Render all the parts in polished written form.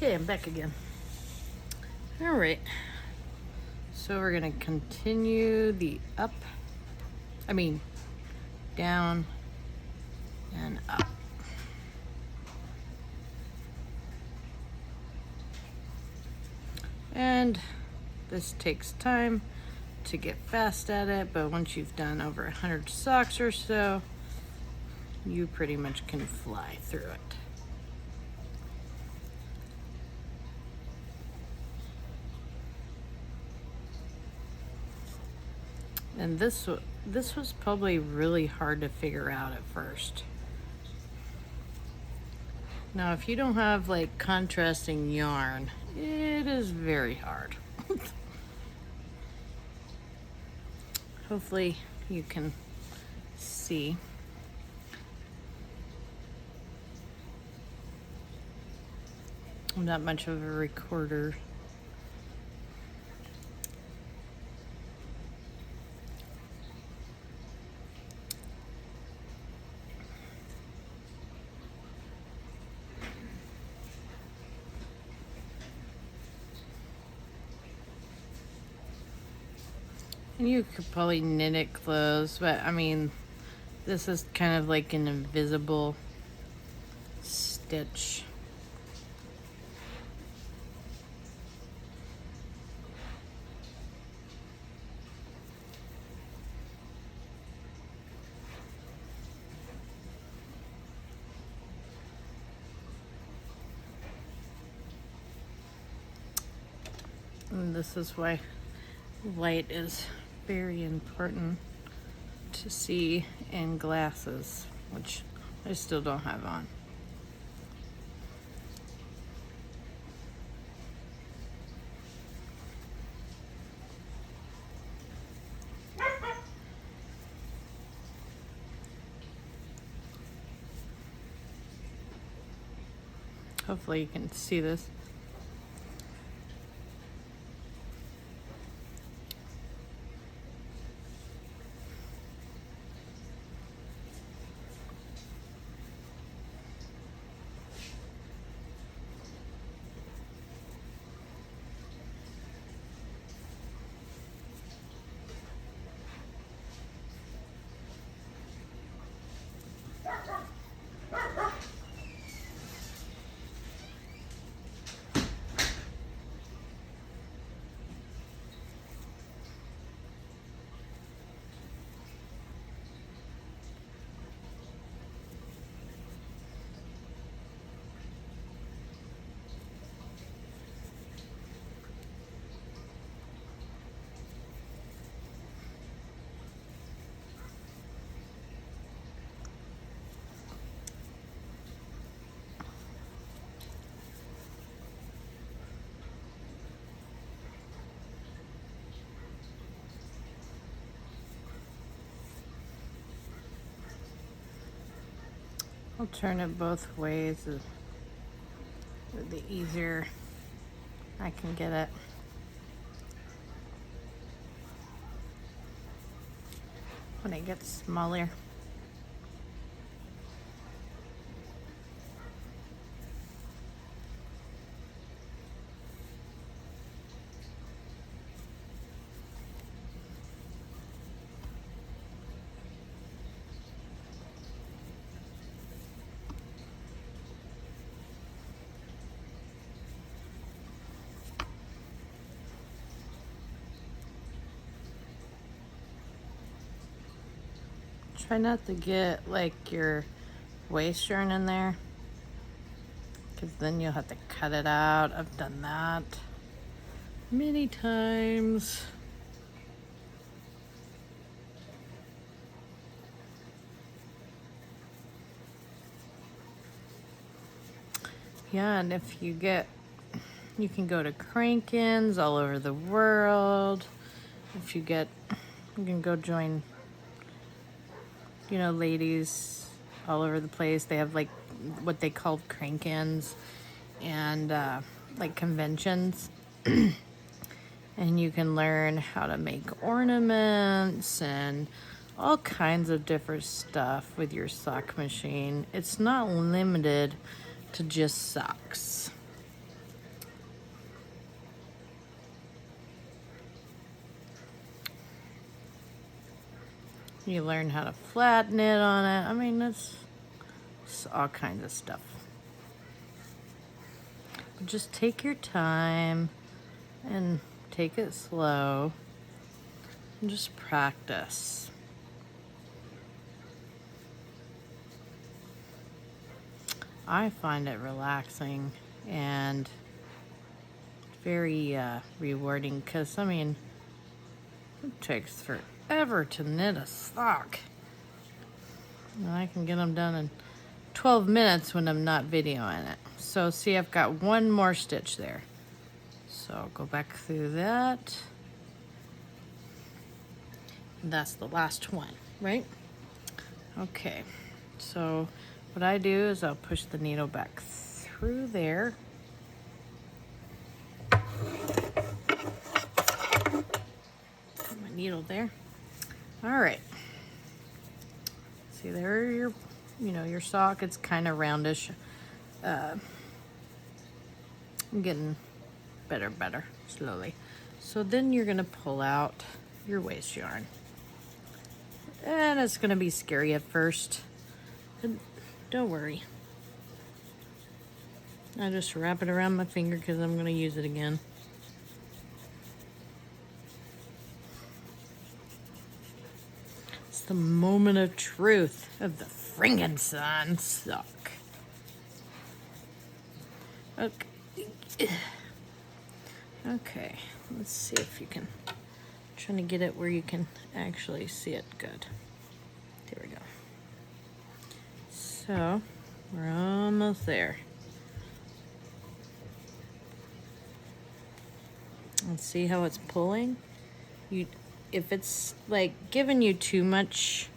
Okay, I'm back again. All right. So we're gonna continue the down and up. And this takes time to get fast at it, but once you've done over 100 socks or so, you pretty much can fly through it. And this was probably really hard to figure out at first. Now, if you don't have like contrasting yarn, it is very hard. Hopefully you can see. I'm not much of a recorder. And you could probably knit it close, but I mean, this is kind of like an invisible stitch. And this is why light is very important to see in glasses, which I still don't have on. Hopefully you can see this. I'll turn it both ways, the easier I can get it. When it gets smaller. Try not to get like your waist yarn in there, because then you'll have to cut it out. I've done that many times. Yeah, and if you can go to crank-ins all over the world. You can go join, ladies all over the place. They have like what they call crank-ins and like conventions. And you can learn how to make ornaments and all kinds of different stuff with your sock machine. It's not limited to just socks. You learn how to flatten it on it. I mean, it's all kinds of stuff. But just take your time and take it slow and just practice. I find it relaxing and very rewarding because, I mean, it takes forever to knit a sock. And I can get them done in 12 minutes when I'm not videoing it. So see, I've got one more stitch there. So I'll go back through that. And that's the last one, right? Okay, so what I do is I'll push the needle back through there. Put my needle there. All right. See there, your sock. It's kind of roundish. I'm getting better slowly. So then you're gonna pull out your waste yarn, and it's gonna be scary at first. But don't worry. I just wrap it around my finger because I'm going to use it again. It's the moment of truth of the Frankenstein sock. Okay, let's see if you can. I'm trying to get it where you can actually see it good. There we go. So, we're almost there. Let's see how it's pulling. If it's like giving you too much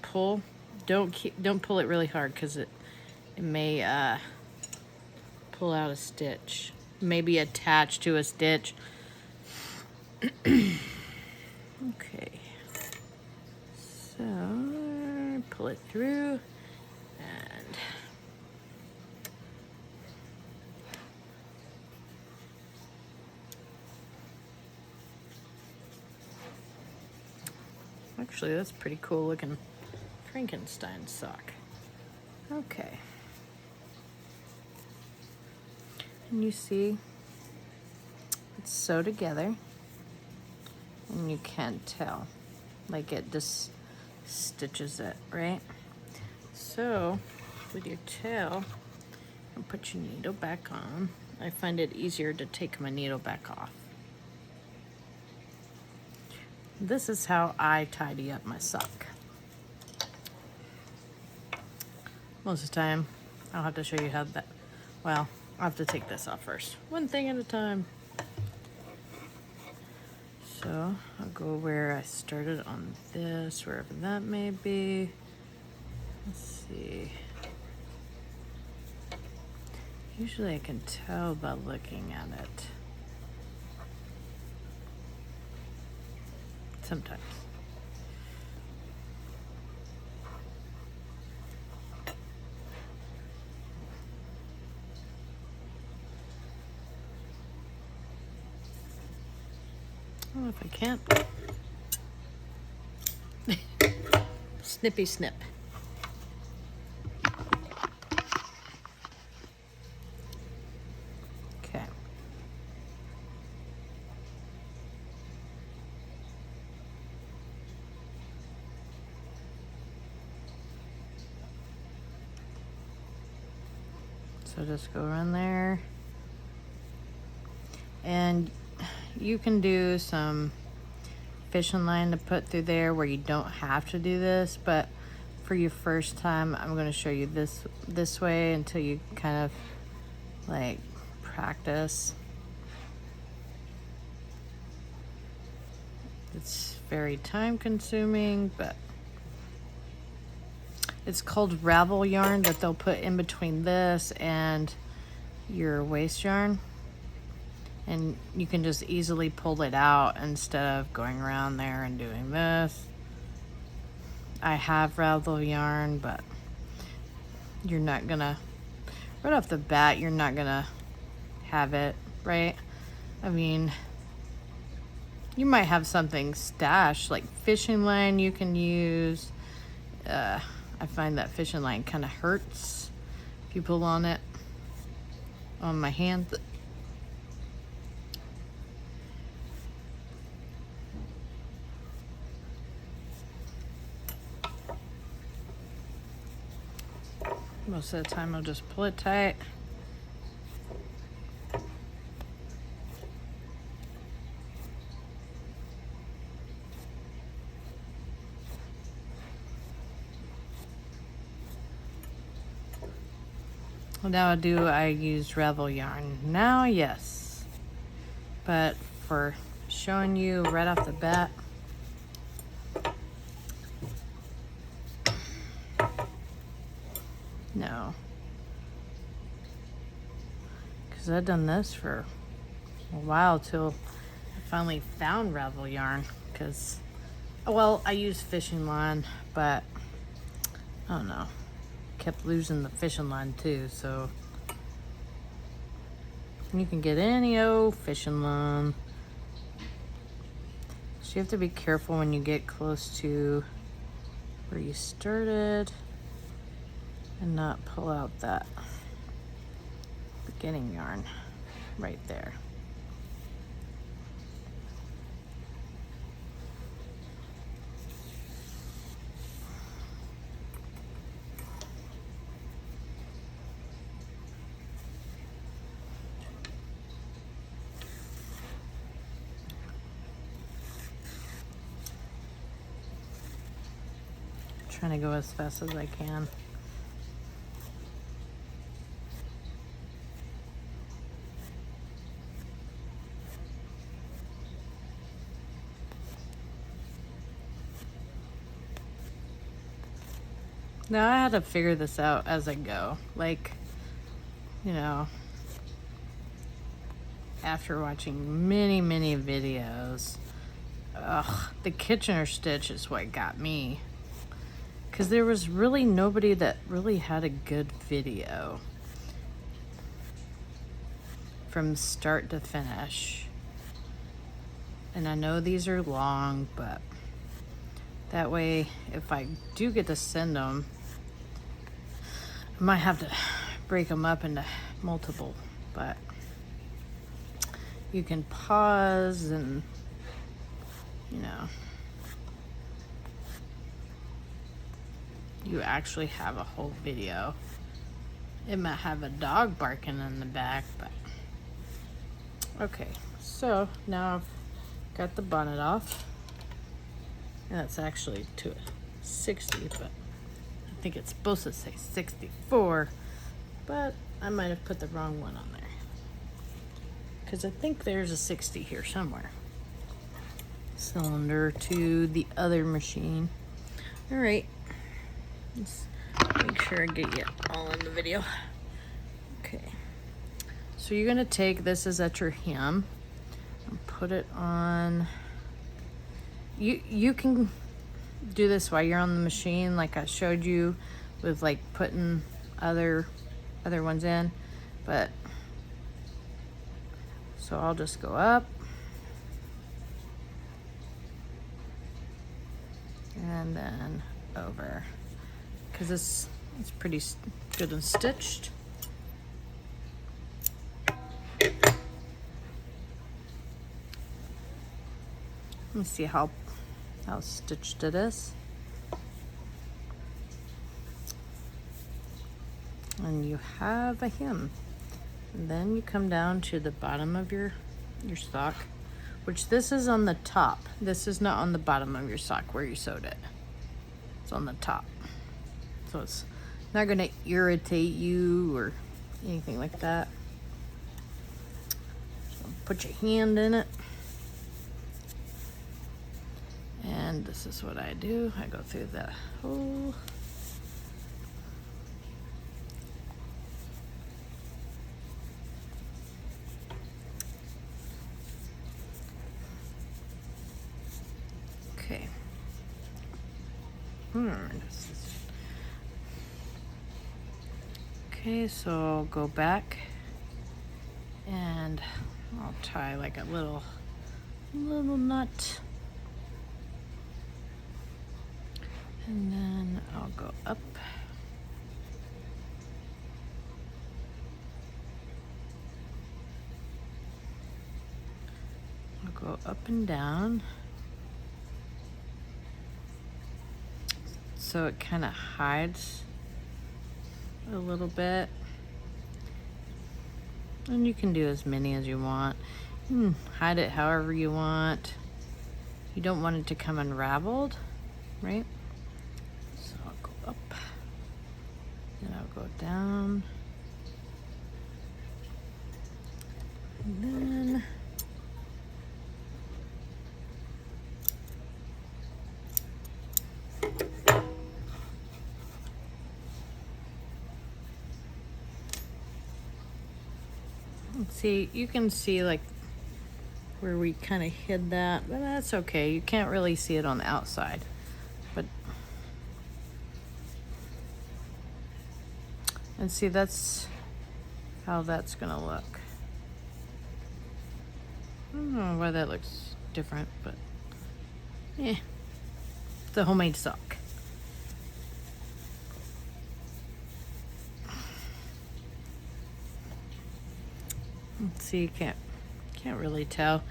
pull, don't pull it really hard because it may pull out a stitch. Maybe attached to a stitch. Okay. So pull it through and actually that's pretty cool looking Frankenstein sock. Okay. And you see it's sewed together and you can't tell, like it just stitches it, right? So with your tail, and put your needle back on. I find it easier to take my needle back off. This is how I tidy up my sock. Most of the time, I'll have to show you how that, well, I'll have to take this off first. One thing at a time. So I'll go where I started on this, wherever that may be. Let's see. Usually I can tell by looking at it. Sometimes. Oh, if I can't. Snippy snip. Okay. So just go around there. And you can do some fishing line to put through there where you don't have to do this, but for your first time, I'm going to show you this way until you kind of like practice. It's very time consuming, but it's called ravel yarn that they'll put in between this and your waste yarn. And you can just easily pull it out instead of going around there and doing this. I have ravel yarn, but you're not gonna, right off the bat, you're not gonna have it, right? I mean, You might have something stashed, like fishing line you can use. I find that fishing line kind of hurts if you pull on it on my hand. Most of the time I'll just pull it tight. What now I use Revel yarn? Now, yes. But for showing you right off the bat, no. Because I've done this for a while till I finally found Revel yarn. Because, well, I use fishing line, but I don't know. Kept losing the fishing line too, so you can get any old fishing line. So you have to be careful when you get close to where you started and not pull out that beginning yarn right there. Trying to go as fast as I can. Now I had to figure this out as I go. Like, you know, after watching many, many videos, the Kitchener stitch is what got me. Because there was really nobody that really had a good video from start to finish. And I know these are long, but that way, if I do get to send them, I might have to break them up into multiple, but you can pause and, you know, you actually have a whole video. It might have a dog barking in the back, but okay. So now I've got the bonnet off, and that's actually to 60, but I think it's supposed to say 64, but I might have put the wrong one on there because I think there's a 60 here somewhere. Cylinder to the other machine. All right. Let's make sure I get you all in the video. Okay. So you're gonna take this as at your hem and put it on. You can do this while you're on the machine, like I showed you with like putting other ones in, but so I'll just go up and then over. Because it's pretty good and stitched. Let me see how stitched it is. And you have a hem. And then you come down to the bottom of your sock, which this is on the top. This is not on the bottom of your sock where you sewed it. It's on the top. So it's not going to irritate you or anything like that. So put your hand in it. And this is what I do. I go through the hole. Okay. Okay, so I'll go back and I'll tie like a little little nut. And then I'll go up. I'll go up and down. So it kind of hides a little bit. And you can do as many as you want. You can hide it however you want. You don't want it to come unraveled, right? So I'll go up, then I'll go down, and then let's see, you can see like where we kind of hid that, but that's okay. You can't really see it on the outside, but and see, that's how that's gonna look. I don't know why that looks different, but yeah, it's a homemade sock. Let's see, you can't really tell.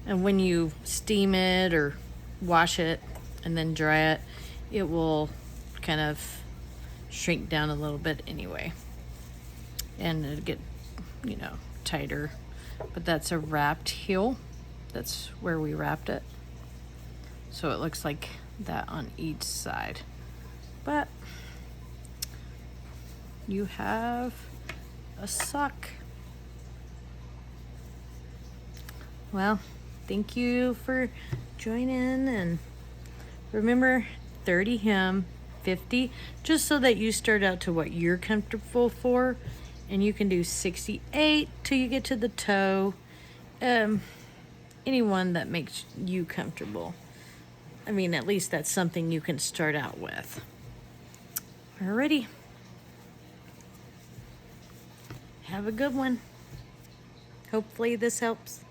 And when you steam it or wash it and then dry it, it will kind of shrink down a little bit anyway. And it'll get, tighter. But that's a wrapped heel. That's where we wrapped it. So it looks like that on each side. But you have a sock. Well, thank you for joining, and remember 30 hem, 50, just so that you start out to what you're comfortable for, and you can do 68 till you get to the toe. Anyone that makes you comfortable. I mean, at least that's something you can start out with. Alrighty. Have a good one. Hopefully this helps.